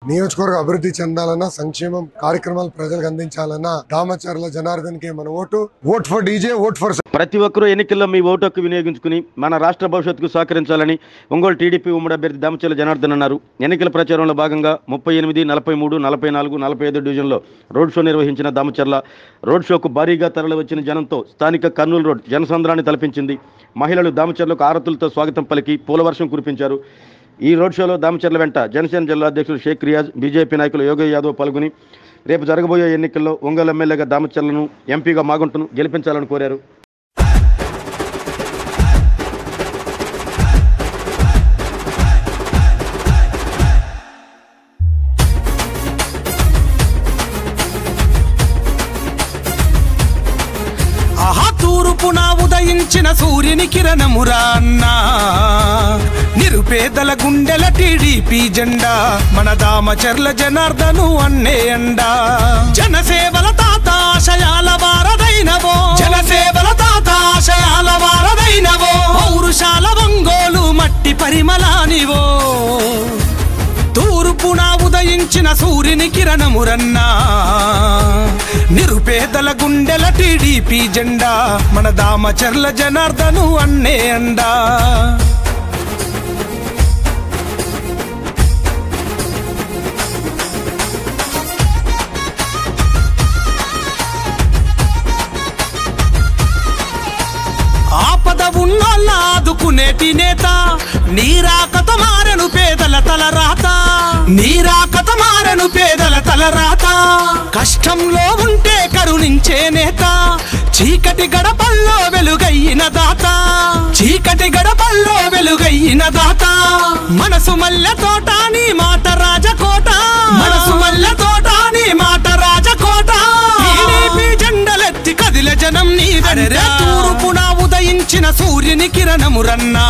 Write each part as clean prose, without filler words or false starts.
నియోజకవర్గ అభివృద్ధి చెందాలన్నా సంక్షేమం కార్యక్రమాలు ప్రజలకు అందించాలన్నా దామచర్ల జనార్దన్ కే మన vote. Vote for DJ, vote for. ప్రతి ఒక్కరూ ఎన్నికల్లో మీ ఓటు హక్కు వినియోగించుకుని మన రాష్ట్ర భవిష్యత్తుకు సహకరించాలని ఒంగోలు టీడీపీ ఉమ్మడి అభ్యర్థి దామచర్ల జనార్దన్ అన్నారు. ఎన్నికల ప్రచారంలో భాగంగా 38, 43, 44, 45 డివిజన్లో రోడ్ షో నిర్వహించిన దామచర్ల రోడ్ షోకు భారీగా తరలి వచ్చిన జనంతో స్థానిక కర్నూలు రోడ్ జనసంద్రాన్ని తలపించింది. మహిళలు దామచర్లకు ఆరతులతో స్వాగతం పలికి పూలవర్షం కురిపించారు. ఈ రోడ్ షోలో దామచర్ల వెంట జనసేన జిల్లా అధ్యక్షులు షేక్ రియాజ్, బీజేపీ నాయకులు యోగయ్య యాదవ్ పాల్గొని రేపు జరగబోయే ఎన్నికల్లో ఒంగోలు ఎమ్మెల్యేగా దామచర్లను, ఎంపీగా మాగుంటను గెలిపించాలని కోరారు. తూర్పున ఉదయించిన సూర్యుని కిరణమురా అన్నా, నిరుపేదల గుండెల టీడీపీ జెండా, మన దామచర్ల జనార్దను అన్నే అండా. జనసేవల తాత ఆశయాల వారదైనవో, జనసేవల తాత ఆశయాల వారదైనవో, పౌరుషాల ఒంగోలు మట్టి పరిమళానివో. తూర్పున ఉదయించిన సూర్యుని కిరణమురన్నా, నిరుపేదల గుండెల టీడీపీ జెండా, మన దామచర్ల జనార్దను అన్నే అండా. ఆపద ఉన్నోళ్ళ ఆదుకునేటి నేత, నీరాకత మారను పేదల తలరాత, నీరాకత మారను పేదల తలరాత. కష్టంలో ఉంటే కరుణించే నేత, చీకటి గడపల్లో వెలుగయ్యిన దాత, చీకటి గడపల్లో వెలుగయ్యిన దాత. మనసు మల్లె తోట నీ మాట రాజకోట, మనసు మల్లె తోట నీ మాట రాజకోట. టీడీపీ జెండలెత్తి కదిల జనం నీ వెంట. తూర్పున ఉదయించిన సూర్యుని కిరణమురన్నా,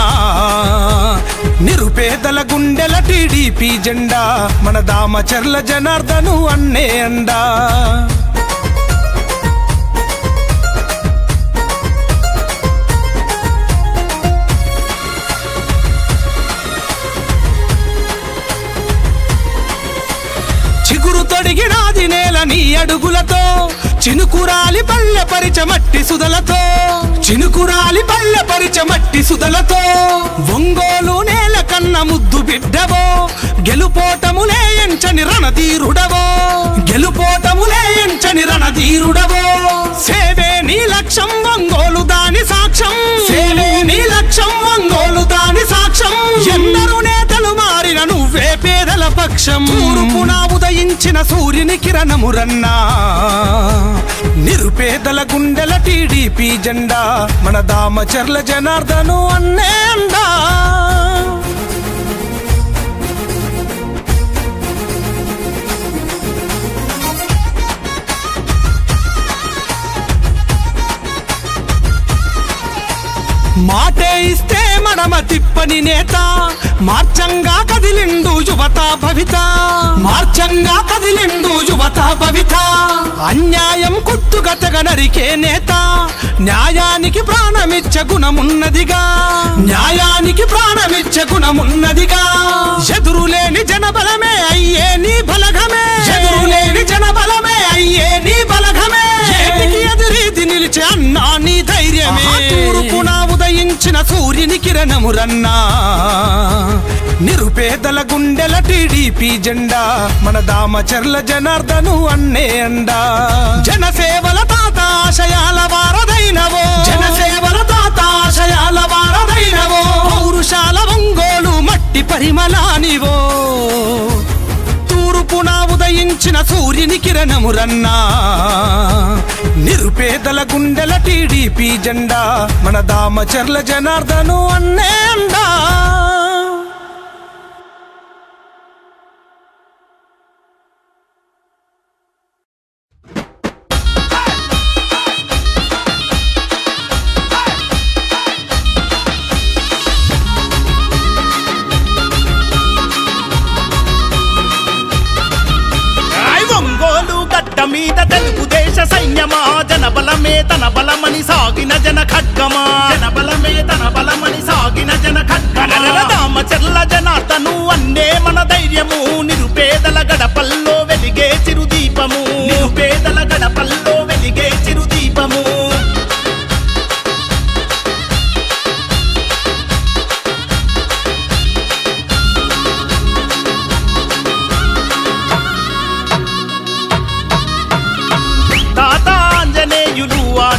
నిరుపేదల గుండెల టీడీపీ జెండా, మన దామచర్ల జనార్దను అన్నే అండా. చిగురు తొడిగినాది నేల నీ అడుగులతో, చినుకురాలి పల్లె పరిచ మట్టి సుదలతో, చినుకురాలి పల్లె పరిచ మట్టి సుదలతో. ఒంగోలు నేల కన్న ముద్దు బిడ్డవో, గెలుపోటములే ఎంచని రణధీరుడవో, గెలుపోటములే ఎంచని రణధీరుడవో. సేవే నీ లక్ష్యం ఒంగోలు దాని సాక్ష్యం, సేవే నీ లక్ష్యం ఒంగోలు దాని సాక్ష్యం. ఎందరు నేతలు మారిన నువ్వే పేదల పక్షం. తూర్పున ఉదయించిన సూర్యుని కిరణమురన్నా, నిరుపేదల గుండెల టీడీపీ జెండా, మన దామచర్ల జనార్దను అన్నే అండా. మాటే ఇస్తే మడమ తిప్పని నేత, మార్చంగా కదిలిండు యువత భవిత, మార్చంగా కదిలిండు యువత భవిత. అన్యాయం కుట్టుగతగ నరికే నేత, న్యాయానికి ప్రాణమిచ్చ గుణమున్నదిగా, న్యాయానికి ప్రాణమిచ్చ గుణమున్నదిగా. ఎదురులేని జనబలమే అయ్యే నీ బలగమే, ఎదురులేని జనబలమే అయ్యే నీ బలగమే. ఏటికి ఎదురీది నిలిచే అన్నా నీ ధైర్యమే. తూర్పున ఉదయించిన సూర్యుని కిరణమురన్నా, నిరుపేదల గుండెల టీడీపీ జెండా, మన దామచర్ల జనార్దను అన్నే అండా. జనసేవల తాత ఆశయాల వారదైనవో, జనసేవల తాత ఆశయాల వారదైనవో, పౌరుషాల ఒంగోలు మట్టి పరిమళానివో. తూర్పున ఉదయించిన సూర్యుని కిరణమురన్నా, నిరుపేదల గుండెల టీడీపీ జెండా, మన దామచర్ల జనార్దను అన్నే అండా. మీద తెలుగుదేశ సైన్యమా, జనబలమే తన బలమని సాగిన జన ఖడ్గమా, జనబలమే తన బలమని సాగిన జన ఖడ్గమా. దామచర్ల జనార్దను అన్నే మన ధైర్యము, నిరుపేదల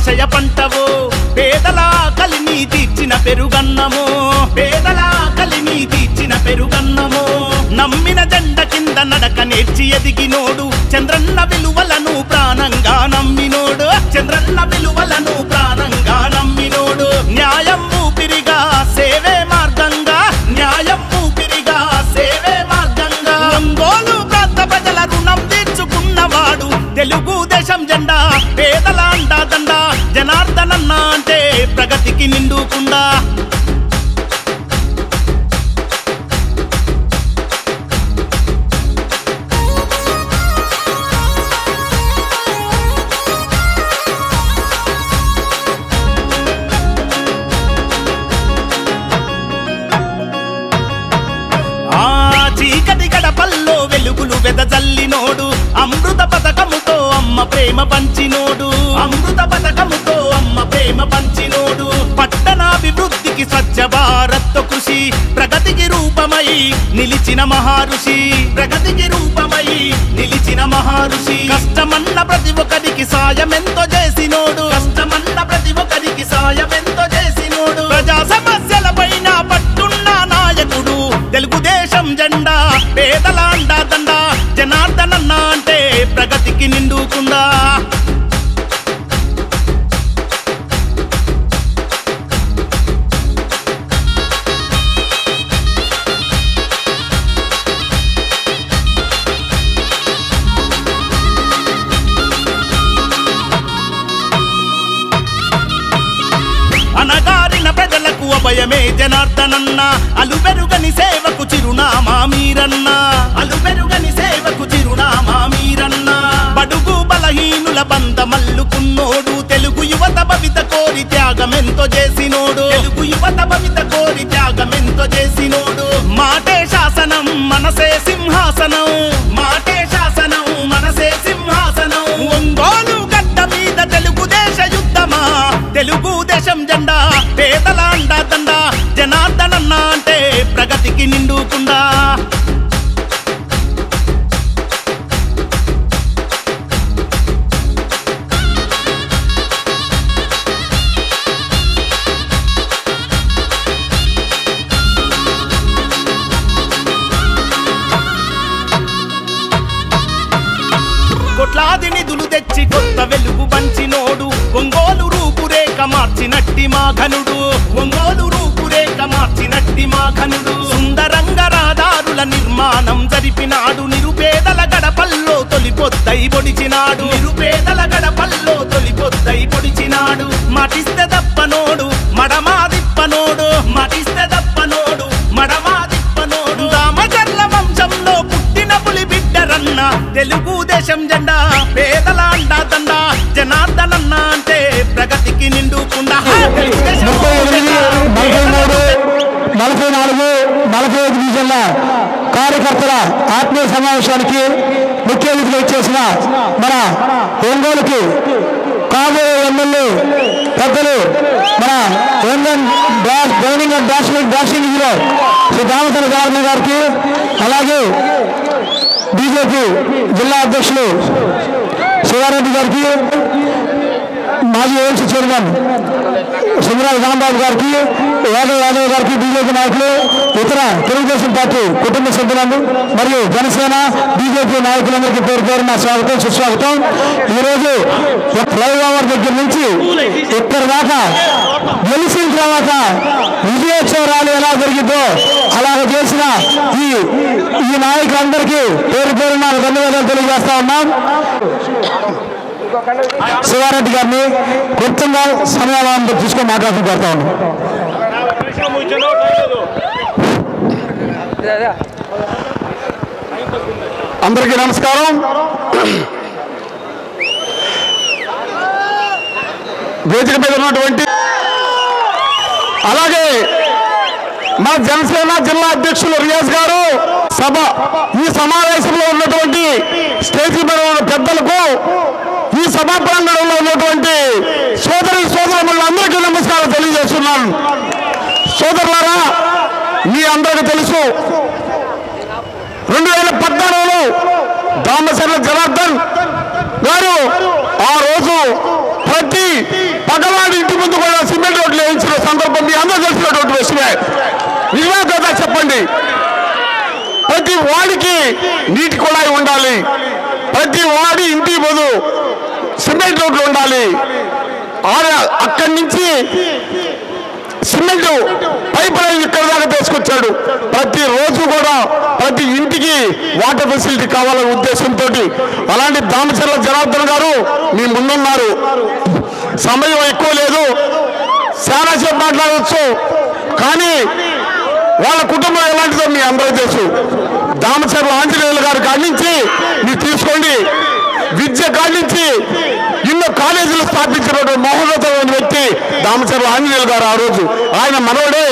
అక్షయ పంటవో పేదల కలిని తీర్చిన పెరుగన్నమో పేదల కలిని తీర్చిన పెరుగన్నమో నమ్మిన జెండ కింద నడక నేర్చి ఎదిగినోడు చంద్రన్న విలువలను ప్రాణంగా నమ్మినోడు చంద్రన్న విలువలను ప్రాణంగా నమ్మినోడు న్యాయం ఊపిరిగా సేవే మార్గంగా న్యాయం ఊపిరిగా సేవే మార్గంగా ఒంగోలు ప్రాంత ప్రజల రుణం తీర్చుకున్నవాడు తెలుగుదేశం జెండా పేదల అండాదండ జనార్దనన్న అంటే ప్రగతికి నిండుకుండా చీకటి గడపల్లో వెలుగులు వెదజల్లినోడు అమృత పథకముతో అమ్మ ప్రేమ పంచినోడు అమృత పథకముతో అమ్మ ప్రేమ పంచినోడు పట్టణాభివృద్ధికి స్వచ్ఛ భారత్ కృషి ప్రగతికి రూపమై నిలిచిన మహారుషి ప్రగతికి రూపమై నిలిచిన మహారుషి కష్టమన్న ప్రతి ఒక్కరికి సాయమెంతో చేసినోడు కష్టమన్న ప్రతి ఒక్కరికి సాయమెంతో చేసినోడు ప్రజా సమస్యల పైన పట్టున్న నాయకుడు తెలుగుదేశం జెండా పేదల అండాదండ జనార్దనన్న అంటే ప్రగతికి నిండుకుండా అనగారిన ప్రజలకు అభయమే జనార్దనన్న అలుపెరుగని సేవకు చిరునామా మీరన్న అలుపెరుగని సేవకు చిరునామా మీరన్న బడుగు బలహీనుల బంధమల్లుకున్నోడు తెలుగు యువత భవిత కోరి త్యాగమెంతో చేసినోడు తెలుగు యువత భవిత కోరి త్యాగమెంతో చేసినోడు మాటే శాసనం మనసే సింహాసనం మాటే శాసనం మనసే సింహాసనం ఒంగోలు గడ్డ మీద తెలుగుదేశ యుద్ధమా తెలుగుదేశం జెండా పేదల అండాదండ జనార్దనన్న అంటే ప్రగతికి నిండుకుండా కోట్లాది నిధులు తెచ్చి కొత్త వెలుగు పంచినోడు ఒంగోలు రూపురేఖ మార్చినట్టి మా ఘనుడు ఒంగోలు రూపురేఖ మార్చినట్టి మా ఘనుడు సుందరంగ రహదారుల నిర్మాణం జరిపినాడు నిరుపేదల గడపల్లో తొలిపొద్దై పొడిచినాడు నిరుపేదల గడపల్లో తొలిపొద్దై పొడిచినాడు మాటిస్తే దప్పనోడు మడమాదిప్పనోడు మాటిస్తే దప్పనోడు మడమాదిప్పనోడు దామచర్ల వంశంలో పుట్టిన పులి బిడ్డరన్న తెలుగుదేశం జెండా పేదల అండాదండ జనార్దనన్న అంటే ప్రగతికి నిండుకుండా 44 డివిజన్ల కార్యకర్తల ఆత్మీయ సమావేశానికి ముఖ్య అతిథిగా ఇచ్చేసిన మన ఒంగోలుకి కాబోయే ఎమ్మెల్యే పెద్దలు మన bowling and batsmen hero Shri Damacharla Janardhan గారికి అలాగే బీజేపీ జిల్లా అధ్యక్షులు శివారెడ్డి గారికి మాజీ ఏఎంసీ చైర్మన్ సింగరాజు రాంబాబు గారికి యాదవ్ గారికి బీజేపీ నాయకులు ఇతర తెలుగుదేశం పార్టీ కుటుంబ సభ్యులను మరియు జనసేన బీజేపీ నాయకులందరికీ పేరు పేరున స్వాగతం సుస్వాగతం. ఈరోజు ఫ్లైఓవర్ దగ్గర నుంచి ఇక్కడ దాకా గెలిచిన తర్వాత విజయోత్సవ ర్యాలీ ఎలా జరిగిందో అలాగ చేసిన ఈ నాయకులందరికీ పేరు పేరున ధన్యవాదాలు తెలియజేస్తా ఉన్నాం. శివారెడ్డి గారిని క్లుప్తంగా సమయాలను తీసుకొని మాట్లాడుతూ పెడతా ఉన్నాం. అందరికీ నమస్కారం. వేదిక మీద ఉన్నటువంటి అలాగే మా జనసేన జిల్లా అధ్యక్షులు రియాజ్ గారు ఈ సమావేశంలో ఉన్నటువంటి స్టేజీ మీద ఉన్న పెద్దలకు ఈ సభా ప్రాంగణంలో ఉన్నటువంటి సోదరులందరికీ నమస్కారం తెలియజేస్తున్నాను. సోదరులారా, మీ అందరికీ తెలుసు 2014లో దామచర్ల జనార్దన్ గారు ఆ రోజు ప్రతి అందరూ తెలిసినటువంటి విషయమే. నిజమే కదా చెప్పండి. ప్రతి వాడికి నీటి కుళాయి ఉండాలి, ప్రతి వాడి ఇంటి ముందు సిమెంట్ రోడ్లు ఉండాలి. అక్కడి నుంచి సిమెంట్ పైప్ లైన్ ఇక్కడ దాకా తీసుకొచ్చాడు. ప్రతి రోజు కూడా ప్రతి ఇంటికి వాటర్ ఫెసిలిటీ కావాలనే ఉద్దేశంతో అలాంటి దామచర్ల జనార్దన్ గారు మీ ముందున్నారు. సమయం ఎక్కువ లేదు, చాలా సేపు మాట్లాడవచ్చు, కానీ వాళ్ళ కుటుంబం ఎలాంటిదో మీ అందరూ తెలుసు. దామచర్ల ఆంజనేయులు గారు కాడి నుంచి మీరు తీసుకోండి, విద్య కాడి నుంచి ఎన్నో కాలేజీలు స్థాపించినటువంటి మహోన్నతమైన వ్యక్తి దామచర్ల ఆంజనేయులు గారు. ఆ రోజు ఆయన మనవడే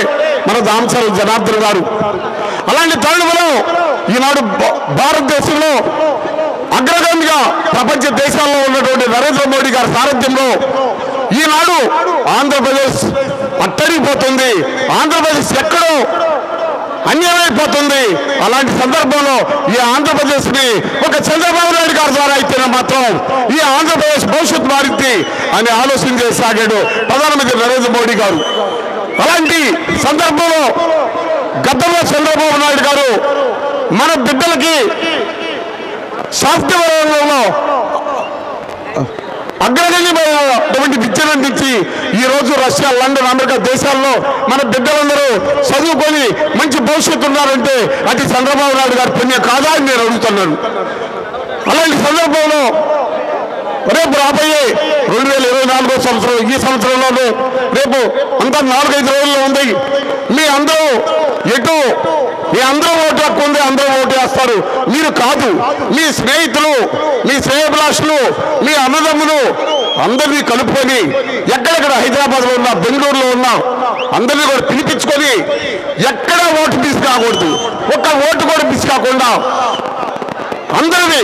మన దామచర్ల జనార్దన్ గారు. అలాంటి తరుణంలో ఈనాడు భారతదేశంలో అగ్రగామిగా ప్రపంచ దేశాల్లో ఉన్నటువంటి నరేంద్ర మోడీ గారి సారథ్యంలో ఈనాడు ఆంధ్రప్రదేశ్ అట్టడిపోతుంది, ఆంధ్రప్రదేశ్ ఎక్కడో అన్యాయమైపోతుంది. అలాంటి సందర్భంలో ఈ ఆంధ్రప్రదేశ్ ని ఒక చంద్రబాబు నాయుడు గారి ద్వారా అయితేనే మాత్రం ఈ ఆంధ్రప్రదేశ్ భవిష్యత్తు మారింది అని ఆలోచన చేసి సాగాడు ప్రధానమంత్రి నరేంద్ర మోడీ గారు. అలాంటి సందర్భంలో గతంలో చంద్రబాబు నాయుడు గారు మన బిడ్డలకి సాఫ్ట్వేర్ రంగంలో అగ్రగణ్యమైనటువంటి విద్యను అందించి ఈ రోజు రష్యా, లండన్, అమెరికా దేశాల్లో మన బిడ్డలందరూ చదువుకొని మంచి భవిష్యత్తు ఉన్నారంటే అది చంద్రబాబు నాయుడు గారి పుణ్యం కాదా అని నేను అడుగుతున్నాను. అలాంటి సందర్భంలో రేపు రాబోయే 2024 సంవత్సరం, ఈ సంవత్సరంలోనూ రేపు అంతా 4-5 రోజుల్లో ఉంది. మీ అందరూ ఓటు హక్కు ఉంది, అందరూ ఓటు వేస్తారు. మీరు కాదు, మీ స్నేహితులు, మీ శ్రేయభిలాషులు, మీ అన్నదమ్ములు అందరినీ కలుపుకొని ఎక్కడెక్కడ హైదరాబాద్లో ఉన్నా, బెంగళూరులో ఉన్నా అందరినీ కూడా పిలిపించుకొని ఎక్కడ ఓటు మిస్ కాకూడదు, ఒక్క ఓటు కూడా మిస్ కాకుండా అందరినీ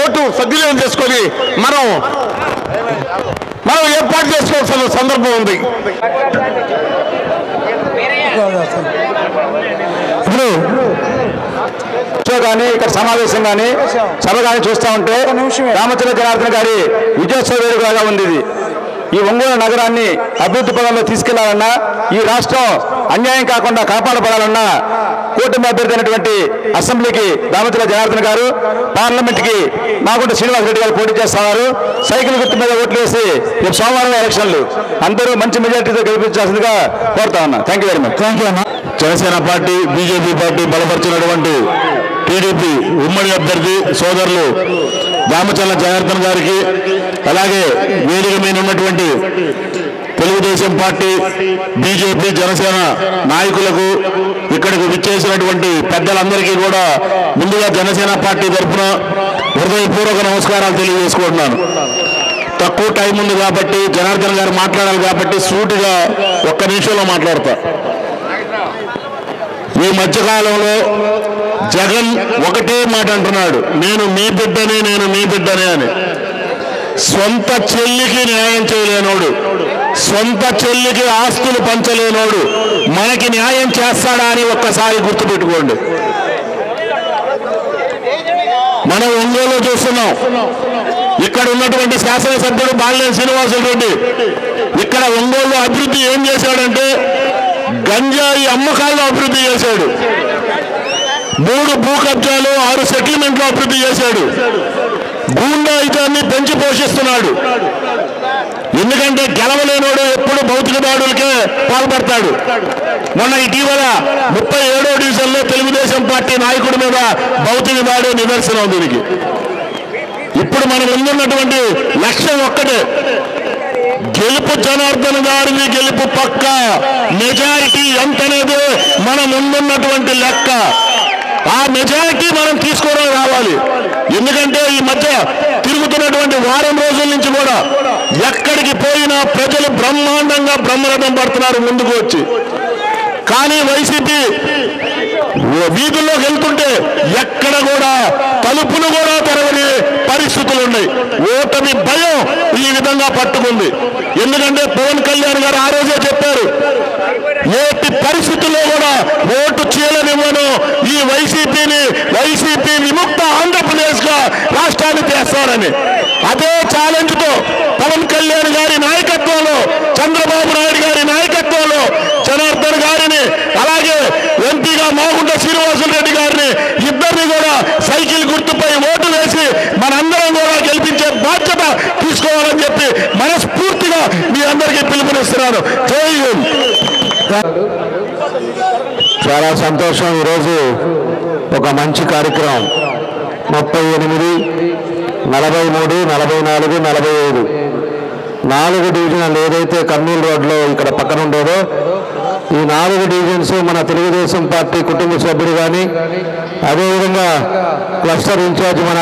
ఓటు సద్వినియోగం చేసుకొని మనం ఏర్పాటు చేసుకోవాల్సిన సందర్భం ఉంది. ఇప్పుడు కానీ ఇక్కడ సమావేశం కానీ సభ కానీ చూస్తూ ఉంటే దామచర్ల జనార్దన్ గారి విజయోత్సవ వేడుకగా ఉంది. ఇది ఈ ఒంగోలు నగరాన్ని అభివృద్ధి పదంలో తీసుకెళ్లాలన్నా, ఈ రాష్ట్రం అన్యాయం కాకుండా కాపాడబడాలన్నా కూటమి అభ్యర్థి అయినటువంటి అసెంబ్లీకి దామచర్ల జనార్దన్ గారు, పార్లమెంట్ కి మాగుంట శ్రీనివాసరెడ్డి గారు పోటీ చేస్తున్నారు. సైకిల్ గుర్తు మీద ఓట్లు వేసి రేపు సోమవారం ఎలక్షన్లు అందరూ మంచి మెజార్టీతో గెలిపించాల్సిందిగా కోరుతా ఉన్నా. Thank you very much. Thank you అన్న. జనసేన పార్టీ, బీజేపీ పార్టీ బలపరిచినటువంటి టీడీపీ ఉమ్మడి అభ్యర్థి సోదరులు దామచర్ల జనార్దన్ గారికి, అలాగే వేదిక మీద ఉన్నటువంటి తెలుగుదేశం పార్టీ, బీజేపీ, జనసేన నాయకులకు, ఇక్కడికి విచ్చేసినటువంటి పెద్దలందరికీ కూడా ముందుగా జనసేన పార్టీ తరఫున హృదయపూర్వక నమస్కారాలు తెలియజేసుకుంటున్నాను. తక్కువ టైం ఉంది కాబట్టి, జనార్దన్ గారు మాట్లాడాలి కాబట్టి సూటిగా ఒక్క నిమిషంలో మాట్లాడతా. ఈ మధ్యకాలంలో జగన్ ఒకటే మాట అంటున్నాడు, నేను మీ బిడ్డనే అని. సొంత చెల్లికి న్యాయం చేయలేనోడు, సొంత చెల్లికి ఆస్తులు పంచలేనోడు మనకి న్యాయం చేస్తాడా అని ఒక్కసారి గుర్తుపెట్టుకోండి. మనం ఒంగోలులో చూస్తున్నాం, ఇక్కడ ఉన్నటువంటి శాసనసభ్యుడు బాలినేని శ్రీనివాసరెడ్డి ఇక్కడ ఒంగోలులో అభివృద్ధి ఏం చేశాడంటే గంజాయి అమ్మకాల్లో అభివృద్ధి చేశాడు, 3 భూ కబ్జాలు, 6 సెటిల్మెంట్లు అభివృద్ధి చేశాడు, గూండాయితాన్ని పెంచి పోషిస్తున్నాడు. ఎందుకంటే గెలవలేనోడు ఎప్పుడు భౌతిక దాడులకే పాల్పడతాడు. మొన్న ఇటీవల 37వ డివిజన్లో తెలుగుదేశం పార్టీ నాయకుడి మీద భౌతిక దాడి నిదర్శనం దీనికి. ఇప్పుడు మనం ముందున్నటువంటి లక్ష్యం ఒక్కటే, గెలుపు జనార్దన్ గారిని గెలుపు పక్క, మెజారిటీ ఎంతనేది మన ముందున్నటువంటి లెక్క. ఆ మెజారిటీ మనం తీసుకొని రావాలి. ఎందుకంటే ఈ మధ్య తిరుగుతున్నటువంటి వారం రోజుల నుంచి కూడా ఎక్కడికి పోయినా ప్రజలు బ్రహ్మాండంగా బ్రహ్మరథం పడుతున్నారు ముందుకు వచ్చి. కానీ వైసీపీ వీధుల్లోకి వెళ్తుంటే ఎక్కడ కూడా తలుపులు కూడా తెరవని పరిస్థితులు ఉన్నాయి. ఓటమి భయం ఈ విధంగా పట్టుకుంది. ఎందుకంటే పవన్ కళ్యాణ్ గారు ఆ రోజే చెప్పారు, ఏటి పరిస్థితుల్లో కూడా ఓటు చీలనివ్వను, ఈ వైసీపీ విముక్త ఆంధ్రప్రదేశ్ గా రాష్ట్రాన్ని చేస్తారని. అదే ఛాలెంజ్ తో పవన్ కళ్యాణ్ గారి నాయకత్వంలో, చంద్రబాబు నాయుడు గారి నాయకత్వంలో అందరికీ పిలుపునిస్తున్నాను. జై హింద్. చాలా సంతోషం. ఈరోజు ఒక మంచి కార్యక్రమం 38, 43, 44, 45 4 డివిజన్లు ఏదైతే కర్నూలు రోడ్లో ఇక్కడ పక్కన ఉండేదో ఈ 4 డివిజన్స్ మన తెలుగుదేశం పార్టీ కుటుంబ సభ్యులు కానీ అదేవిధంగా క్లస్టర్ ఇన్ఛార్జ్ మన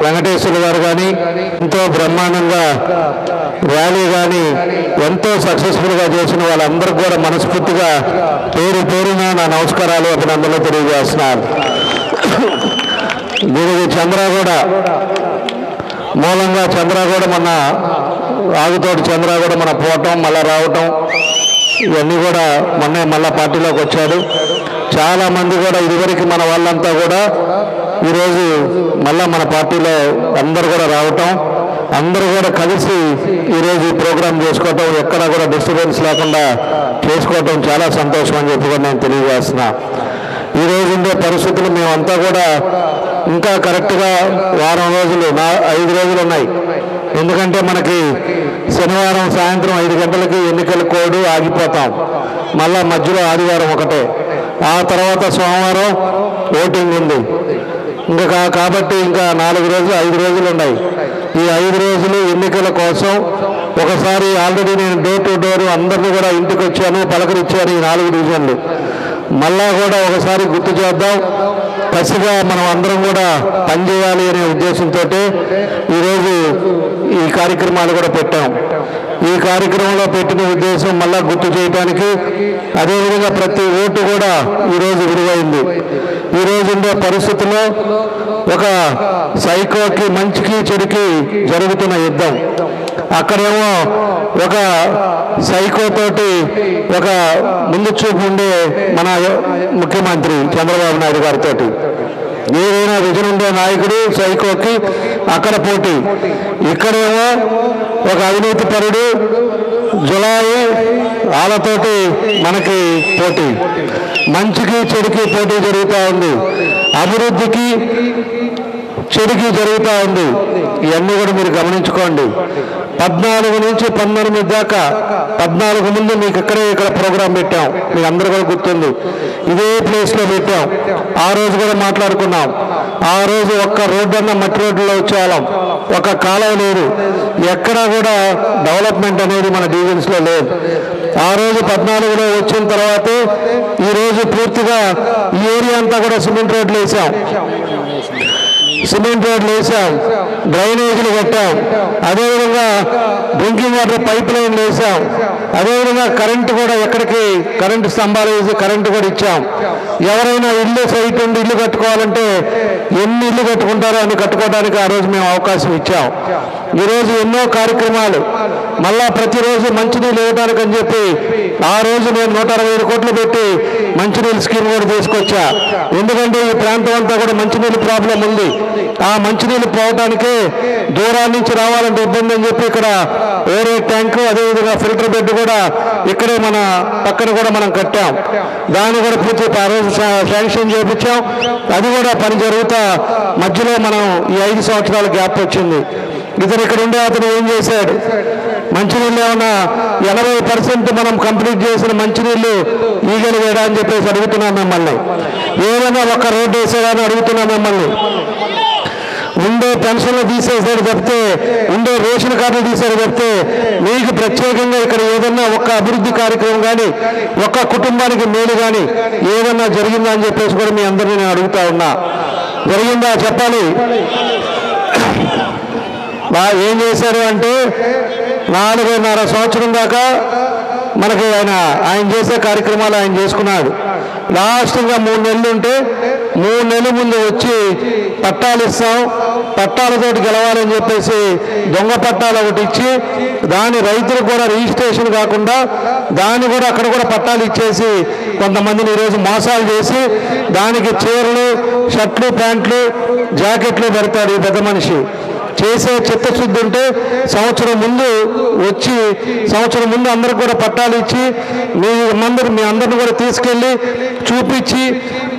వెంకటేశ్వర గారు కానీ ఎంతో బ్రహ్మాండంగా ర్యాలీ కానీ ఎంతో సక్సెస్ఫుల్గా చేసిన వాళ్ళందరికీ కూడా మనస్ఫూర్తిగా పేరు పేరున నా నమస్కారాలు అభినందనలు తెలియజేస్తున్నాను. దీనికి చంద్రగూడ మూలంగా చంద్రగూడ మన ఆగుతోటి చంద్రగూడ మన పోవటం మళ్ళా రావటం ఇవన్నీ కూడా మొన్నే మళ్ళా పార్టీలోకి వచ్చాడు. చాలామంది కూడా ఇదివరకు మన వాళ్ళంతా కూడా ఈరోజు మళ్ళా మన పార్టీలో అందరూ కూడా రావటం, అందరూ కూడా కలిసి ఈరోజు ప్రోగ్రాం చేసుకోవటం, ఎక్కడ కూడా డిస్టర్బెన్స్ లేకుండా చేసుకోవటం చాలా సంతోషం అని చెప్పి కూడా నేను తెలియజేస్తున్నా. ఈరోజు ఉండే పరిస్థితులు మేమంతా కూడా ఇంకా కరెక్ట్గా వారం రోజులు 5 రోజులు ఉన్నాయి. ఎందుకంటే మనకి శనివారం సాయంత్రం 5 గంటలకి ఎన్నికల కోడ్ ఆగిపోతాం. మళ్ళా మధ్యలో ఆదివారం ఒకటే, ఆ తర్వాత సోమవారం ఓటింగ్ ఉంది. ఇంకా కాబట్టి ఇంకా 4 రోజులు 5 రోజులు ఉన్నాయి. ఈ 5 రోజులు ఎన్నికల కోసం ఒకసారి ఆల్రెడీ నేను డోర్ టు డోర్ అందరినీ కూడా ఇంటికి వచ్చాను, పలకరించాను. ఈ 4 డివిజన్లు మళ్ళా కూడా ఒకసారి గుర్తు చేద్దాం. కసిగా మనం అందరం కూడా పనిచేయాలి అనే ఉద్దేశంతో ఈరోజు ఈ కార్యక్రమాలు కూడా పెట్టాం. ఈ కార్యక్రమంలో పెట్టిన ఉద్దేశం మళ్ళా గుర్తు చేయడానికి, అదేవిధంగా ప్రతి ఓటు కూడా ఈరోజు విలువైంది. ఈరోజు ఉండే పరిస్థితుల్లో ఒక సైకోకి మంచికి చెడుకి జరుగుతున్న యుద్ధం. అక్కడేమో ఒక సైకోతోటి ఒక ముందు చూపు ఉండే మన ముఖ్యమంత్రి చంద్రబాబు నాయుడు గారితో ఏదైనా విజన్ ఉండే నాయకుడు సైకోకి అక్కడ పోటీ. ఇక్కడేమో ఒక అవినీతి పరుడు జులాయి వాళ్ళతోటి మనకి పోటీ. మంచికి చెడుకి పోటీ జరుగుతూ ఉంది, అభివృద్ధికి చెడుకి జరుగుతూ ఉంది. ఇవన్నీ కూడా మీరు గమనించుకోండి. 14 నుంచి 19 దాకా 14 ముందు మీకు ఇక్కడ ప్రోగ్రాం పెట్టాం, మీకు అందరూ కూడా గుర్తుంది. ఇదే ప్లేస్లో పెట్టాం. ఆ రోజు కూడా మాట్లాడుకున్నాం. ఆ రోజు ఒక్క రోడ్డు అన్న మట్టి రోడ్డులో వచ్చేవాళ్ళం, ఒక కాలువ లేదు, ఎక్కడా కూడా డెవలప్మెంట్ అనేది మన డివిజన్స్లో లేదు. ఆ రోజు 14లో వచ్చిన తర్వాత ఈరోజు పూర్తిగా ఈ ఏరియా అంతా కూడా సిమెంట్ రోడ్లు వేసాం, డ్రైనేజీలు కట్టాం, అదేవిధంగా డ్రింకింగ్ వాటర్ పైప్ లైన్లు వేసాం, అదేవిధంగా కరెంటు కూడా ఎక్కడికి కరెంటు స్తంభాలు వేసి కరెంటు కూడా ఇచ్చాం. ఎవరైనా ఇల్లు సైట్ ఉండి ఇల్లు కట్టుకోవాలంటే ఎన్ని ఇల్లు కట్టుకుంటారో అన్ని కట్టుకోవడానికి ఆ రోజు మేము అవకాశం ఇచ్చాం. ఈరోజు ఎన్నో కార్యక్రమాలు మళ్ళా ప్రతిరోజు మంచినీళ్ళు ఇవ్వడానికి అని చెప్పి ఆ రోజు నేను 160 కోట్లు పెట్టి మంచినీళ్ళు స్కీమ్ కూడా తీసుకొచ్చా. ఎందుకంటే ఈ ప్రాంతం అంతా కూడా మంచినీళ్ళు ప్రాబ్లం ఉంది. ఆ మంచినీళ్ళు పోవడానికే దూరాల నుంచి రావాలంటే ఇబ్బంది అని చెప్పి ఇక్కడ ఓరే ట్యాంకు, అదేవిధంగా ఫిల్టర్ బెడ్ కూడా ఇక్కడే మన పక్కన కూడా మనం కట్టాం. దాన్ని కూడా పూర్తి ఆ రోజు శాంక్షన్ చేయించాం. అది కూడా పని జరుగుతా మధ్యలో మనం ఈ 5 సంవత్సరాల గ్యాప్ వచ్చింది. ఇతను ఇక్కడ ఉండే అతను ఏం చేశాడు, మంచినీళ్ళు ఏమన్నా 80% మనం కంప్లీట్ చేసిన మంచినీళ్ళు ఈగలు వేయడా అని చెప్పేసి అడుగుతున్నాం మిమ్మల్ని. ఏదైనా ఒక్క రోడ్డు వేసేదాన్ని అడుగుతున్నాం మిమ్మల్ని. ఉండే పెన్షన్లు తీసేసాడు చెప్తే, ఉండే రేషన్ కార్డులు తీసాడు చెప్తే, మీకు ప్రత్యేకంగా ఇక్కడ ఏదన్నా ఒక్క అభివృద్ధి కార్యక్రమం కానీ ఒక్క కుటుంబానికి మేలు కానీ ఏదన్నా జరిగిందా అని చెప్పేసి కూడా మీ అందరినీ నేను అడుగుతా ఉన్నా. జరిగిందా చెప్పాలి. ఏం చేశారు అంటే 4.5 సంవత్సరం దాకా మనకి ఆయన చేసే కార్యక్రమాలు ఆయన చేసుకున్నాడు. లాస్ట్గా 3 నెలలు ఉంటే 3 నెలల ముందు వచ్చి పట్టాలు ఇస్తాం, పట్టాలతోటి గెలవాలని చెప్పేసి దొంగ పట్టాలు ఒకటి ఇచ్చి దాని రైతులకు కూడా రిజిస్ట్రేషన్ కాకుండా దాన్ని కూడా అక్కడ కూడా పట్టాలు ఇచ్చేసి కొంతమందిని ఈరోజు మోసాలు చేసి దానికి చీరలు, షర్ట్లు, ప్యాంట్లు, జాకెట్లు పెడతాడు ఈ పెద్ద మనిషి. చేసే చిత్తశుద్ధి ఉంటే సంవత్సరం ముందు వచ్చి సంవత్సరం ముందు అందరికి కూడా పట్టాలు ఇచ్చి మీ అందరిని కూడా తీసుకెళ్ళి చూపించి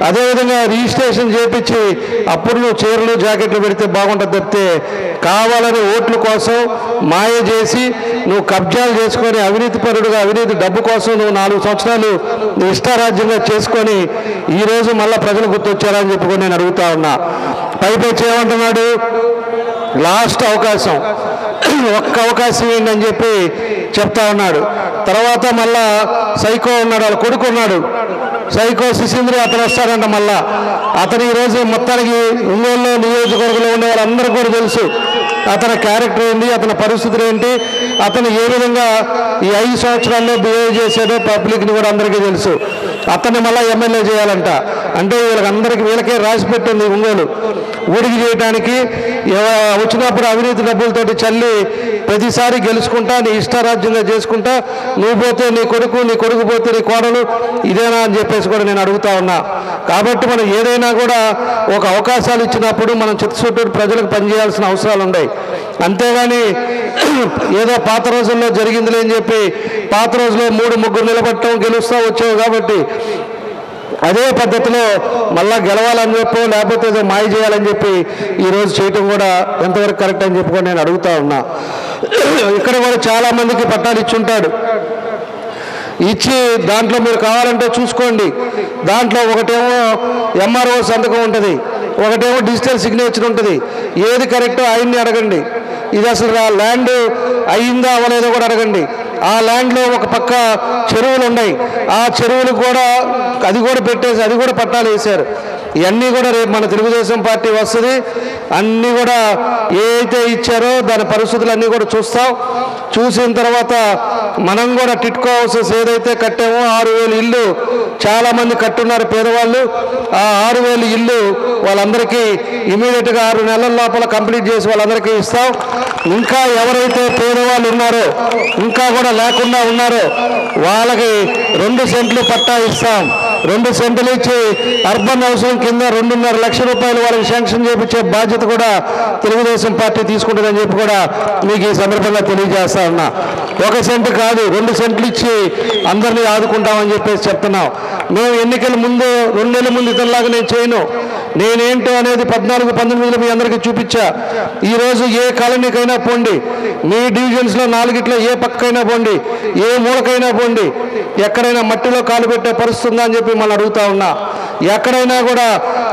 అదేవిధంగా రిజిస్ట్రేషన్ చేయించి అప్పుడు నువ్వు చీరలు జాకెట్లు పెడితే బాగుంటుంది తప్పితే కావాలని ఓట్ల కోసం మాయ చేసి నువ్వు కబ్జాలు చేసుకొని అవినీతి పరుడుగా అవినీతి డబ్బు కోసం నువ్వు 4 సంవత్సరాలు ఇష్టారాజ్యంగా చేసుకొని ఈరోజు మళ్ళీ ప్రజలు గుర్తొచ్చారని చెప్పుకొని నేను అడుగుతా ఉన్నా. పైపైచి ఏమంటున్నాడు, లాస్ట్ అవకాశం, ఒక్క అవకాశం ఏంటి అని చెప్పి చెప్తా ఉన్నాడు. తర్వాత మళ్ళా సైకో ఉన్నాడు, వాళ్ళ కొడుకు ఉన్నాడు, సైకో శిశీంద్రి, అతను వస్తాడంట. మళ్ళా అతను ఈరోజు మొత్తానికి ఒంగోలు నియోజకవర్గంలో ఉండే వాళ్ళందరూ కూడా తెలుసు అతని క్యారెక్టర్ ఏంటి, అతని పరిస్థితులు ఏంటి, అతను ఏ విధంగా ఈ 5 సంవత్సరాల్లో బిహేవ్ చేశాడో పబ్లిక్ని కూడా అందరికీ తెలుసు. అతన్ని మళ్ళీ ఎమ్మెల్యే చేయాలంట. అంటే వీళ్ళకే రాసి పెట్టింది ఒంగోలు ఊడికి చేయడానికి. వచ్చినప్పుడు అవినీతి డబ్బులతోటి చల్లి ప్రతిసారి గెలుచుకుంటా నీ ఇష్టారాజ్యంగా చేసుకుంటా నువ్వు పోతే నీ కొడుకు పోతే నీ కోడలు ఇదేనా అని చెప్పేసి కూడా నేను అడుగుతా ఉన్నా. కాబట్టి మనం ఏదైనా కూడా ఒక అవకాశాలు ఇచ్చినప్పుడు మనం చిత్తశుద్ధి ప్రజలకు పనిచేయాల్సిన అవసరాలు ఉన్నాయి. అంతేగాని ఏదో పాత రోజుల్లో జరిగిందిలే అని చెప్పి పాత రోజుల్లో 3-3 నిలబడటం గెలుస్తూ వచ్చావు కాబట్టి అదే పద్ధతిలో మళ్ళా గెలవాలని చెప్పో లేకపోతే ఏదో మాయ చేయాలని చెప్పి ఈరోజు చేయటం కూడా ఎంతవరకు కరెక్ట్ అని చెప్పుకొని నేను అడుగుతా ఉన్నా. ఇక్కడ కూడా చాలామందికి పట్టాలు ఇచ్చుంటాడు, ఇచ్చి దాంట్లో మీరు కావాలంటే చూసుకోండి. దాంట్లో ఒకటేమో ఎంఆర్ఓ సంతకం ఉంటుంది, ఒకటేమో డిజిటల్ సిగ్నేచర్ ఉంటుంది. ఏది కరెక్టో ఆయన్ని అడగండి. ఇది అసలు ల్యాండ్ అయిందా అవ్వలేదో కూడా అడగండి. ఆ ల్యాండ్లో ఒక పక్క చెరువులు ఉన్నాయి, ఆ చెరువులు కూడా అది కూడా పెట్టేసి అది కూడా పట్టాలు వేశారు. ఇవన్నీ కూడా రేపు మన తెలుగుదేశం పార్టీ వస్తుంది. అన్నీ కూడా ఏ అయితే ఇచ్చారో దాని పరిస్థితులు అన్నీ కూడా చూస్తాం. చూసిన తర్వాత మనం కూడా టిట్కో హౌసెస్ ఏదైతే కట్టామో 6,000 ఇల్లు చాలామంది కట్టున్నారు పేదవాళ్ళు. ఆ 6,000 ఇల్లు వాళ్ళందరికీ ఇమీడియట్గా 6 నెలల లోపల కంప్లీట్ చేసి వాళ్ళందరికీ ఇస్తాం. ఇంకా ఎవరైతే పేదవాళ్ళు ఉన్నారో ఇంకా కూడా లేకుండా ఉన్నారో వాళ్ళకి 2 సెంట్లు పట్టా ఇస్తాం. 2 సెంట్లు ఇచ్చి అర్బన్ హౌసింగ్ కింద 2.5 లక్షల రూపాయలు వాళ్ళకి శాంక్షన్ చేయించే బాధ్యత కూడా తెలుగుదేశం పార్టీ తీసుకుంటుందని చెప్పి కూడా మీకు ఈ సందర్భంగా తెలియజేస్తా ఉన్నా. 1 సెంటు కాదు 2 సెంట్లు ఇచ్చి అందరినీ ఆదుకుంటామని చెప్పేసి చెప్తున్నాం. మేము ఎన్నికల ముందు 2 నెలల ముందు ఇతరులాగా నేను చేయను. నేనేంటో అనేది 14-19 మీ అందరికీ చూపించా. ఈరోజు ఏ కాలనీకైనా పోండి, మీ డివిజన్స్లో 4గిట్లో ఏ పక్కైనా పోండి, ఏ మూలకైనా పోండి, ఎక్కడైనా మట్టిలో కాలు పెట్టే పరిస్థితి ఉందా అని చెప్పి మనం అడుగుతా ఉన్నా. ఎక్కడైనా కూడా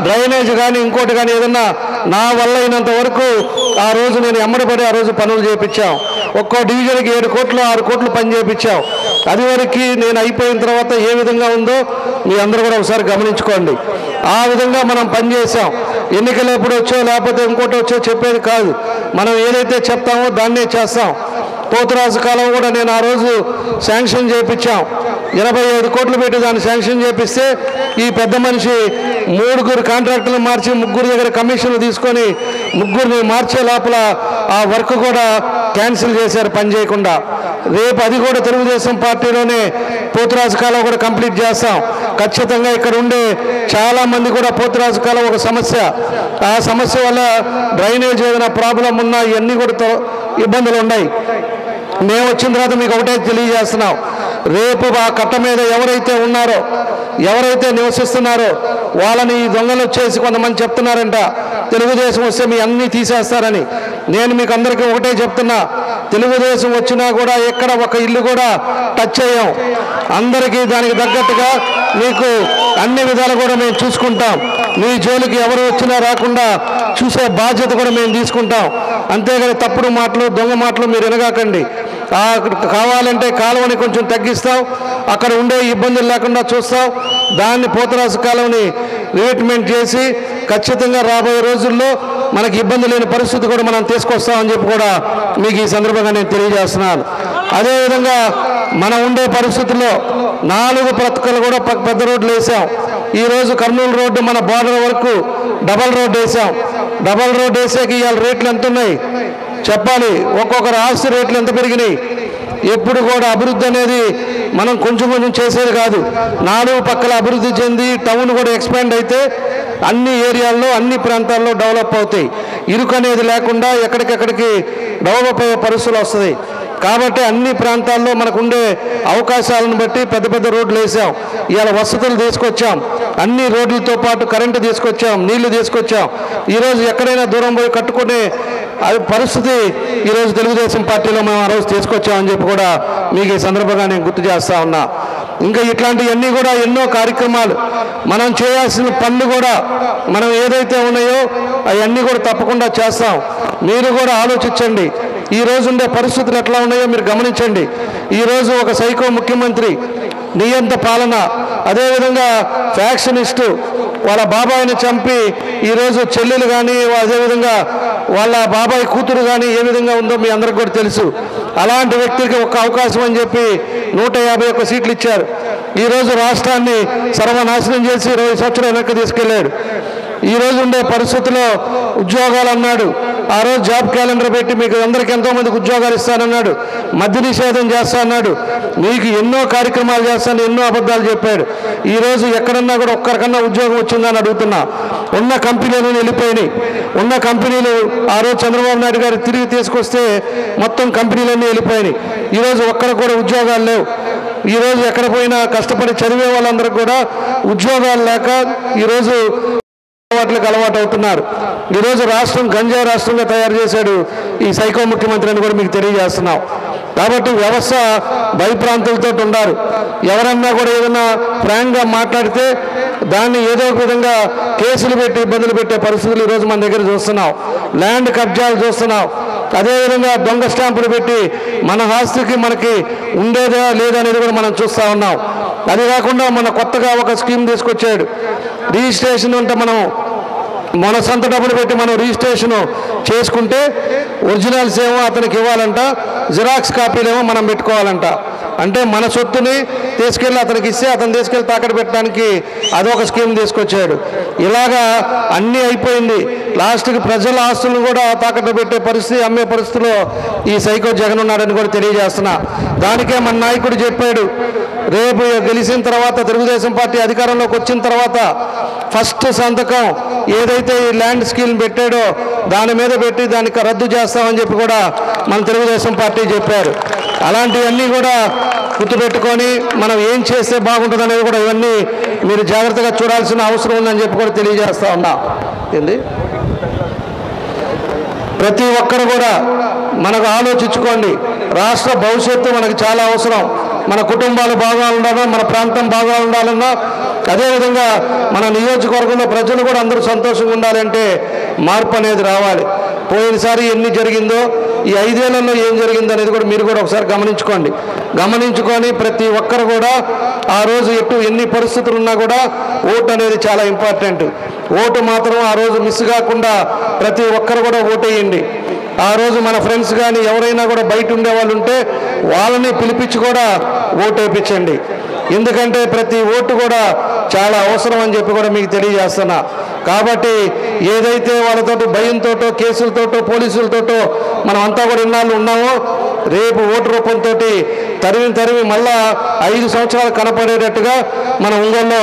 డ్రైనేజ్ కానీ ఇంకోటి కానీ ఏదన్నా నా వల్ల అయినంత వరకు ఆ రోజు నేను ఎమ్మడిపడి ఆ రోజు పనులు చేయించాం. ఒక్కో డివిజన్కి 7 కోట్లు 6 కోట్లు పని చేయించాం. అది వరకు నేను అయిపోయిన తర్వాత ఏ విధంగా ఉందో మీ అందరూ కూడా ఒకసారి గమనించుకోండి. ఆ విధంగా మనం పనిచేసాం. ఎన్నికలు ఎప్పుడు వచ్చో లేకపోతే ఇంకోటి వచ్చో చెప్పేది కాదు. మనం ఏదైతే చెప్తామో దాన్నే చేస్తాం. పోతురాజు కాలం కూడా నేను ఆ రోజు శాంక్షన్ చేయించాం. 85 కోట్లు పెట్టి దాన్ని శాంక్షన్ చేపిస్తే ఈ పెద్ద మనిషి 3 కాంట్రాక్టర్లు మార్చి 3 దగ్గర కమిషన్లు తీసుకొని 3 మార్చే లోపల ఆ వర్క్ కూడా క్యాన్సిల్ చేశారు పని చేయకుండా. రేపు అది కూడా తెలుగుదేశం పార్టీలోనే పోతురాజు కాలం కూడా కంప్లీట్ చేస్తాం. ఖచ్చితంగా ఇక్కడ ఉండే చాలామంది కూడా పోతురాజు కాలం ఒక సమస్య, ఆ సమస్య వల్ల డ్రైనేజ్ ఏదైనా ప్రాబ్లం ఉన్నా ఇవన్నీ కూడా ఇబ్బందులు ఉన్నాయి. మేము వచ్చిన తర్వాత మీకు ఒకటే తెలియజేస్తున్నాం, రేపు ఆ కట్ట మీద ఎవరైతే ఉన్నారో ఎవరైతే నివసిస్తున్నారో వాళ్ళని ఈ దొంగలు వచ్చేసి కొంతమంది చెప్తున్నారంట తెలుగుదేశం వస్తే మీ అన్నీ తీసేస్తారని. నేను మీకు అందరికీ ఒకటే చెప్తున్నా, తెలుగుదేశం వచ్చినా కూడా ఎక్కడ ఒక ఇల్లు కూడా టచ్ అయ్యాం. అందరికీ దానికి తగ్గట్టుగా మీకు అన్ని విధాలు కూడా మేము చూసుకుంటాం. మీ జోలికి ఎవరు వచ్చినా రాకుండా చూసే బాధ్యత కూడా మేము తీసుకుంటాం. అంతేగాని తప్పుడు మాటలు దొంగ మాటలు మీరు వినగాకండి. కావాలంటే కాలువని కొంచెం తగ్గిస్తాం, అక్కడ ఉండే ఇబ్బందులు లేకుండా చూస్తాం. దాన్ని పోతురాజు కాలువని రీట్మెంట్ చేసి ఖచ్చితంగా రాబోయే రోజుల్లో మనకి ఇబ్బంది లేని పరిస్థితి కూడా మనం తీసుకొస్తామని చెప్పి కూడా మీకు ఈ సందర్భంగా నేను తెలియజేస్తున్నాను. అదేవిధంగా మనం ఉండే పరిస్థితుల్లో 4 ప్రక్కలు కూడా పెద్ద రోడ్లు వేసాం. ఈరోజు కర్నూలు రోడ్డు మన బార్డర్ వరకు డబల్ రోడ్డు వేసాం. డబల్ రోడ్డు వేసాక ఇవాళ రేట్లు ఎంత ఉన్నాయి చెప్పాలి. ఒక్కొక్కరు ఆస్తి రేట్లు ఎంత పెరిగినాయి. ఎప్పుడు కూడా అభివృద్ధి అనేది మనం కొంచెం కొంచెం చేసేది కాదు. 4 పక్కల అభివృద్ధి చెంది టౌన్ కూడా ఎక్స్పాండ్ అయితే అన్ని ఏరియాల్లో అన్ని ప్రాంతాల్లో డెవలప్ అవుతాయి. ఇరుకు అనేది లేకుండా ఎక్కడికెక్కడికి డెవలప్ అయ్యే పరిస్థితులు వస్తుంది. కాబట్టి అన్ని ప్రాంతాల్లో మనకుండే అవకాశాలను బట్టి పెద్ద పెద్ద రోడ్లు వేసాం. ఇవాళ వసతులు తీసుకొచ్చాం, అన్ని రోడ్లతో పాటు కరెంటు తీసుకొచ్చాం, నీళ్లు తీసుకొచ్చాం. ఈరోజు ఎక్కడైనా దూరం పోయి కట్టుకునే పరిస్థితి ఈరోజు తెలుగుదేశం పార్టీలో మేము ఆ రోజు తీసుకొచ్చామని చెప్పి కూడా మీకు ఈ సందర్భంగా నేను గుర్తు చేస్తా ఉన్నా. ఇంకా ఇట్లాంటివన్నీ కూడా ఎన్నో కార్యక్రమాలు మనం చేయాల్సిన పనులు కూడా మనం ఏదైతే ఉన్నాయో అవన్నీ కూడా తప్పకుండా చేస్తాం. మీరు కూడా ఆలోచించండి. ఈ రోజు ఉండే పరిస్థితులు ఎట్లా ఉన్నాయో మీరు గమనించండి. ఈరోజు ఒక సైకో ముఖ్యమంత్రి, నియంత పాలన, అదేవిధంగా ఫ్యాక్షనిస్టు వాళ్ళ బాబాయిని చంపి ఈరోజు చెల్లెలు కానీ అదేవిధంగా వాళ్ళ బాబాయ్ కూతురు కానీ ఏ విధంగా ఉందో మీ అందరికి కూడా తెలుసు. అలాంటి వ్యక్తికి ఒక అవకాశం అని చెప్పి 151 సీట్లు ఇచ్చారు. ఈరోజు రాష్ట్రాన్ని సర్వనాశనం చేసి 20 సంవత్సరాలు వెనక్కి తీసుకెళ్ళాడు. ఈరోజు ఉండే పరిస్థితుల్లో ఉద్యోగాలు అన్నాడు, ఆ రోజు జాబ్ క్యాలెండర్ పెట్టి మీకు అందరికి ఎంతోమందికి ఉద్యోగాలు ఇస్తానన్నాడు, మద్య నిషేధం చేస్తా అన్నాడు, మీకు ఎన్నో కార్యక్రమాలు చేస్తాను, ఎన్నో అబద్ధాలు చెప్పాడు. ఈరోజు ఎక్కడన్నా కూడా ఒక్కరికన్నా ఉద్యోగం వచ్చిందని అడుగుతున్నా. ఉన్న కంపెనీలు వెళ్ళిపోయినాయి. ఉన్న కంపెనీలు ఆ రోజు చంద్రబాబు నాయుడు గారు తిరిగి తీసుకొస్తే మొత్తం కంపెనీలన్నీ వెళ్ళిపోయినాయి. ఈరోజు ఒక్కరికి కూడా ఉద్యోగాలు లేవు. ఈరోజు ఎక్కడ పోయినా కష్టపడి చదివే వాళ్ళందరికీ కూడా ఉద్యోగాలు లేక ఈరోజు వాటికి అలవాటు అవుతున్నారు. ఈరోజు రాష్ట్రం గంజాయి రాష్ట్రంగా తయారు చేశాడు ఈ సైకో ముఖ్యమంత్రి అని కూడా మీకు తెలియజేస్తున్నాం. కాబట్టి వ్యవస్థ భయప్రాంతులతో ఉన్నారు. ఎవరన్నా కూడా ఏదైనా ఫ్రాంక్గా మాట్లాడితే దాన్ని ఏదో ఒక విధంగా కేసులు పెట్టి ఇబ్బందులు పెట్టే పరిస్థితులు ఈరోజు మన దగ్గర చూస్తున్నాం. ల్యాండ్ కబ్జాలు చూస్తున్నాం. అదేవిధంగా దొంగ స్టాంపులు పెట్టి మన ఆస్తికి మనకి ఉండేదా లేదా అనేది కూడా మనం చూస్తూ ఉన్నాం. అది కాకుండా మన కొత్తగా ఒక స్కీమ్ తీసుకొచ్చాడు. రిజిస్ట్రేషన్ అంటే మనం మన సొంత డబ్బులు పెట్టి మనం రిజిస్ట్రేషన్ చేసుకుంటే ఒరిజినల్స్ ఏమో అతనికి ఇవ్వాలంట, జిరాక్స్ కాపీలేమో మనం పెట్టుకోవాలంట. అంటే మన సొత్తుని తీసుకెళ్ళి అతనికి ఇస్తే అతను తీసుకెళ్ళి తాకట్టు పెట్టడానికి అదొక స్కీమ్ తీసుకొచ్చాడు. ఇలాగా అన్నీ అయిపోయింది. లాస్ట్కి ప్రజల ఆస్తులను కూడా తాకట్టు పెట్టే పరిస్థితి, అమ్మే పరిస్థితిలో ఈ సైకో జగన్ ఉన్నాడని కూడా తెలియజేస్తున్నా. దానికే మన నాయకుడు చెప్పాడు, రేపు గెలిచిన తర్వాత తెలుగుదేశం పార్టీ అధికారంలోకి వచ్చిన తర్వాత ఫస్ట్ సంతకం ఏదైతే ఈ ల్యాండ్ స్కీమ్ పెట్టాడో దాని మీద పెట్టి దానికి రద్దు చేస్తామని చెప్పి కూడా మన తెలుగుదేశం పార్టీ చెప్పారు. అలాంటివన్నీ కూడా గుర్తుపెట్టుకొని మనం ఏం చేస్తే బాగుంటుంది అనేది కూడా ఇవన్నీ మీరు జాగ్రత్తగా చూడాల్సిన అవసరం ఉందని చెప్పి కూడా తెలియజేస్తా ఉన్నా. ఏంది ప్రతి ఒక్కరు కూడా మనకు ఆలోచించుకోండి. రాష్ట్ర భవిష్యత్తు మనకు చాలా అవసరం. మన కుటుంబాలు బాగా ఉండాలన్నా, మన ప్రాంతం బాగా ఉండాలన్నా, అదేవిధంగా మన నియోజకవర్గంలో ప్రజలు కూడా అందరూ సంతోషంగా ఉండాలంటే మార్పు అనేది రావాలి. పోయినసారి ఎన్ని జరిగిందో ఈ 5 ఏళ్లలో ఏం జరిగిందో అనేది కూడా మీరు కూడా ఒకసారి గమనించుకొని ప్రతి ఒక్కరు కూడా ఆ రోజు ఎన్ని పరిస్థితులు ఉన్నా కూడా ఓటు అనేది చాలా ఇంపార్టెంట్. ఓటు మాత్రం ఆ రోజు మిస్ కాకుండా ప్రతి ఒక్కరు కూడా ఓటు వేయండి. ఆ రోజు మన ఫ్రెండ్స్ కానీ ఎవరైనా కూడా బయట ఉండే వాళ్ళు ఉంటే వాళ్ళని పిలిపించి కూడా ఓటు వేయించండి. ఎందుకంటే ప్రతి ఓటు కూడా చాలా అవసరం అని చెప్పి కూడా మీకు తెలియజేస్తున్నా. కాబట్టి ఏదైతే వాళ్ళతో భయంతోటో కేసులతోటో పోలీసులతోటో మనం అంతా కూడా ఇన్నాళ్ళు ఉన్నామో, రేపు ఓటు రూపంతో తరిమి మళ్ళా 5 సంవత్సరాలు కనపడేటట్టుగా మన ఒంగోలులో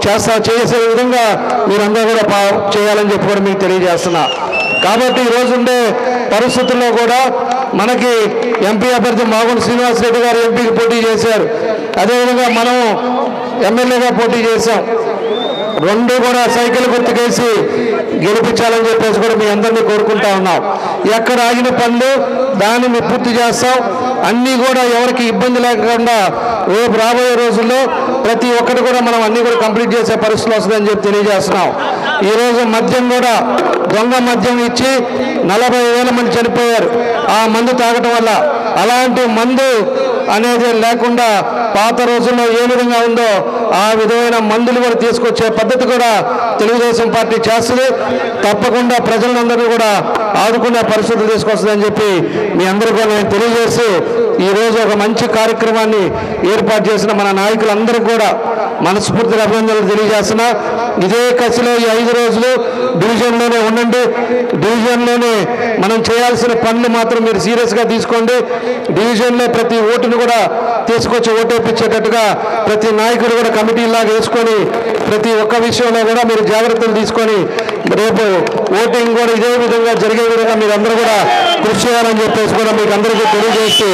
చేసే విధంగా మీరందరూ కూడా చేయాలని చెప్పి కూడా మీకు తెలియజేస్తున్నా. కాబట్టి ఈరోజు ఉండే పరిస్థితుల్లో కూడా మనకి ఎంపీ అభ్యర్థి మాగుంట శ్రీనివాసరెడ్డి గారు ఎంపీకి పోటీ చేశారు. అదేవిధంగా మనం ఎమ్మెల్యేగా పోటీ చేశాం. 2 కూడా సైకిల్ గుర్తుకేసి గెలిపించాలని చెప్పేసి కూడా మీ అందరినీ కోరుకుంటా ఉన్నాం. ఎక్కడ ఆగిన పనులు దాన్ని పూర్తి చేస్తాం. అన్నీ కూడా ఎవరికి ఇబ్బంది లేకుండా రేపు రాబోయే రోజుల్లో ప్రతి ఒక్కటి కూడా మనం అన్నీ కూడా కంప్లీట్ చేసే పరిస్థితులు వస్తుందని చెప్పి తెలియజేస్తున్నాం. ఈరోజు మద్యం కూడా దొంగ మద్యం ఇచ్చి 40,000 మంది చనిపోయారు ఆ మందు తాగటం వల్ల. అలాంటి మందు అనేది లేకుండా పాత రోజుల్లో ఏ విధంగా ఉందో ఆ విధమైన మందులు కూడా తీసుకొచ్చే పద్ధతి కూడా తెలుగుదేశం పార్టీ చేస్తుంది. తప్పకుండా ప్రజలందరినీ కూడా ఆదుకునే పరిస్థితులు తీసుకొస్తుందని చెప్పి మీ అందరూ కూడా నేను తెలియజేసి ఈరోజు ఒక మంచి కార్యక్రమాన్ని ఏర్పాటు చేసిన మన నాయకులందరికీ కూడా మనస్ఫూర్తిగా అభినందనలు తెలియజేస్తున్నా. ఇదే కసిలో ఈ 5 రోజులు డివిజన్లోనే ఉండండి. డివిజన్లోనే మనం చేయాల్సిన పనులు మాత్రం మీరు సీరియస్గా తీసుకోండి. డివిజన్లో ప్రతి ఓటును కూడా తీసుకొచ్చి ఓటేపించేటట్టుగా ప్రతి నాయకుడు కూడా కమిటీలాగా వేసుకొని ప్రతి ఒక్క విషయంలో కూడా మీరు జాగ్రత్తలు తీసుకొని రేపు ఓటింగ్ కూడా ఇదే విధంగా జరిగే విధంగా మీరు అందరూ కూడా కృషి చేయాలని చెప్పేసి కూడా మీకు అందరికీ తెలియజేస్తూ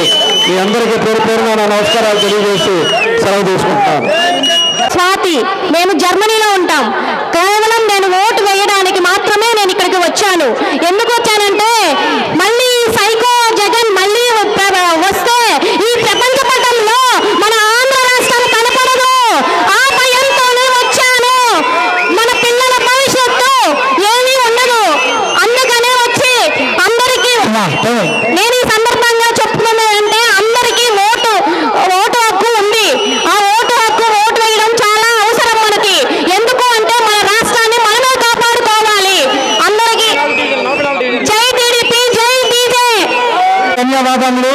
మీ అందరికీ పేరు పేరున నా నమస్కారాలు తెలియజేసి సెలవు తీసుకుంటున్నాను. స్వాతి, మేము జర్మనీలో ఉంటాం. కేవలం నేను ఓటు వేయడానికి మాత్రమే నేను ఇక్కడికి వచ్చాను. ఎందుకు వచ్చానంటే మళ్ళీ సైకో జగన్ మళ్ళీ వస్తే ఈ ప్రపంచ పటంలో మన ఆంధ్ర రాష్ట్రం కనపడదు. ఆ భయంతోనే వచ్చాను. మన పిల్లల భవిష్యత్తు ఏమీ ఉండదు. అందుకనే వచ్చి అందరికీ నేను ఈ సందర్భంగా చెప్తున్నది అంటే అందరికీ ఓటు హక్కు ఉంది. ఆ ఓటు హక్కు ఓటు వేయడం చాలా అవసరం మనకి. ఎందుకు అంటే మన రాష్ట్రాన్ని మనమే కాపాడుకోవాలి. అందరికీ జై టీడీపీ, జై బీజే. ధన్యవాదములు.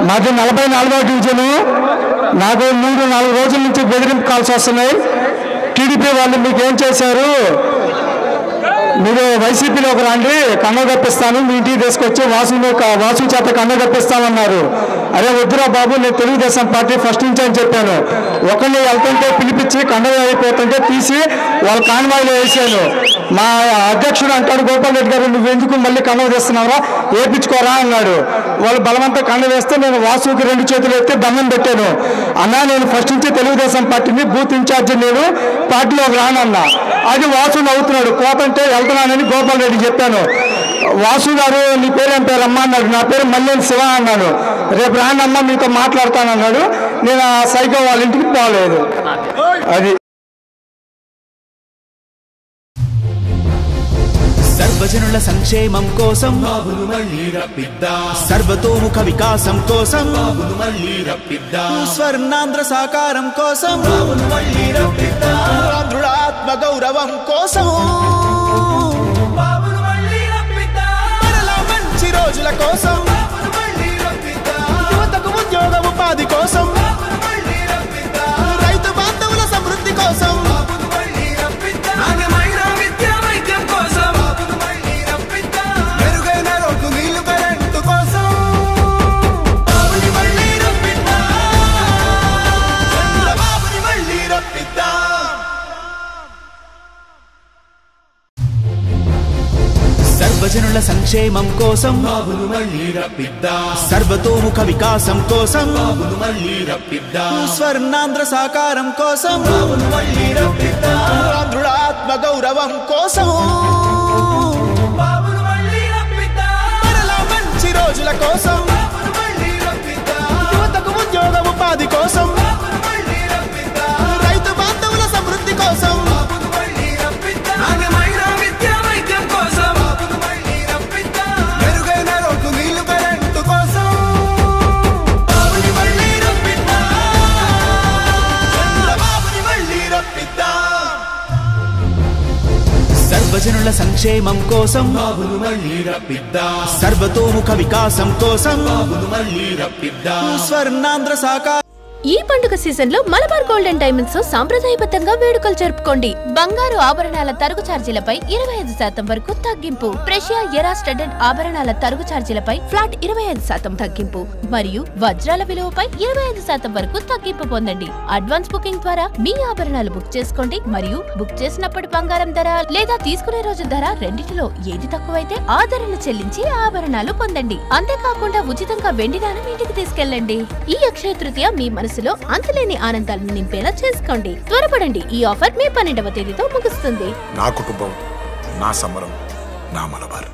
మాది 44వ డివిజను. నాకు 3-4 రోజుల నుంచి బెదిరింపు కాల్స్ వస్తున్నాయి. టీడీపీ వాళ్ళు మీకు ఏం చేశారు, మీరు వైసీపీలోకి రండి, కన్ను కప్పిస్తాను, మీ ఇంటికి తీసుకొచ్చి వాసు చేత కన్ను కప్పిస్తామన్నారు. అరే వద్దురా బాబు, నేను తెలుగుదేశం పార్టీ ఫస్ట్ నుంచి అని చెప్పాను. ఒకరిని వెళ్తుంటే పిలిపించి కండ అయిపోతుంటే తీసి వాళ్ళ కాన్వాయిలో వేసాను. మా అధ్యక్షుడు అంటాడు, గోపాల్ రెడ్డి గారు నువ్వెందుకు మళ్ళీ కండ వేస్తున్నావా, వేయించుకోరా అన్నాడు. వాళ్ళు బలవంతం కండ వేస్తే నేను వాసుకి 2 చేతులు ఎత్తి దండం పెట్టాను. అన్నా నేను ఫస్ట్ నుంచి తెలుగుదేశం పార్టీని బూత్ ఇన్ఛార్జి, నేను పార్టీలోకి రానన్నా. అది వాసు నవ్వుతున్నాడు. పోతంటే వెళ్తున్నానని గోపాల్ రెడ్డి చెప్పాను. వాసు గారు నీ పేరేం పేరమ్మా అన్నాడు. నా పేరు మల్లేని శివ అన్నాను. రేపు రానమ్మా మీతో మాట్లాడతానన్నాడు. నేను ఆ సైకో వాళ్ళ ఇంటికి పోలేదు. అది సర్వజనుల సంక్షేమం కోసం బాబును మళ్ళీ రప్పిద్దాం. సర్వతోముఖ వికాసం కోసం బాబును మళ్ళీ రప్పిద్దాం. స్వర్ణాంధ్ర సాకారం కోసం బాబును మళ్ళీ రప్పిద్దాం. ఆంధ్రుల ఆత్మ గౌరవం కోసం బాబును మళ్ళీ రప్పిద్దాం. మరలా మంచి రోజుల కోసం బాబును మళ్ళీ రప్పిద్దాం. యువతకు ఉద్యోగ ఉపాధి కోసం బాబును మళ్ళీ రప్పిద్దాం. రైతు బాంధవుల సమృద్ధి కోసం బాబును మళ్ళీ రప్పిద్దాం. నాణ్యమైన విద్యా వైద్యం కోసం బాబును మళ్ళీ రప్పిద్దాం. మెరుగైన రోడ్లు నీళ్లు కరెంటు కోసం బాబుని మళ్ళీ రప్పిద్దాం. చంద్రబాబుని మళ్ళీ రప్పిద్దాం. సర్వజనుల సంక్షేమం కోసం బాబును మళ్ళీ రప్పిద్దాం. సర్వతోముఖ వికాసం కోసం బాబును మళ్ళీ రప్పిద్దాం. స్వర్ణాంధ్ర సాకారం కోసం బాబును మళ్ళీ రప్పిద్దాం. ఆంధ్రుల ఆత్మ గౌరవం కోసం బాబును మళ్ళీ రప్పిద్దాం. మరలా మంచి రోజుల కోసం బాబును మళ్ళీ రప్పిద్దాం. యువతకు ఉద్యోగ ఉపాధి కోసం బాబును మళ్ళీ రప్పిద్దాం. రైతు బాంధవుల సమృద్ధి కోసం బాబును మళ్ళీ రప్పిద్దాం. నాణ్యమైన విద్యా వైద్యం కోసం బాబును మళ్ళీ రప్పిద్దాం. మెరుగైన రోడ్లు నీళ్లు కరెంటు కోసం బాబుని మళ్ళీ రప్పిద్దాం. చంద్రబాబుని మళ్ళీ రప్పిద్దాం. సర్వజనుల సంక్షేమం కోసం బాబును మళ్ళీ రప్పిద్దాం. సర్వతోముఖ వికాసం కోసం బాబును మళ్ళీ రప్పిద్దాం. స్వర్ణాంధ్ర సాకారం. ఈ పండుగ సీజన్ లో మలబార్ గోల్డెన్ డైమండ్స్ తో సాంప్రదాయబద్ధంగా వేడుకలు జరుపుకోండి. బంగారు ఆభరణాల తరుగు ఛార్జీలపై 25% వరకు తగ్గింపు. ప్రెషియా ఎరా స్టడ్డెడ్ ఆభరణాల తరుగు ఛార్జీలపై ఫ్లాట్ 25% తగ్గింపు మరియు వజ్రాల విలువపై 25% వరకు తగ్గింపు పొందండి. అడ్వాన్స్ బుకింగ్ ద్వారా మీ ఆభరణాలు బుక్ చేసుకోండి మరియు బుక్ చేసినప్పుడు బంగారం ధర లేదా తీసుకునే రోజు ధర రెండిటిలో ఏది తక్కువైతే ఆ ధరను చెల్లించి ఆభరణాలు పొందండి. అంతేకాకుండా ఉచితంగా వెండి దానం ఇంటికి తీసుకెళ్లండి. ఈ అక్షయ తృతీయ మీ మనసులో అంతులేని ఆనందాలను నింపేలా చేసుకోండి. త్వరపడండి, ఈ ఆఫర్ మే 12వ తేదీతో ముగుస్తుంది. నా కుటుంబం, నా సంబరం, నా మలబార్.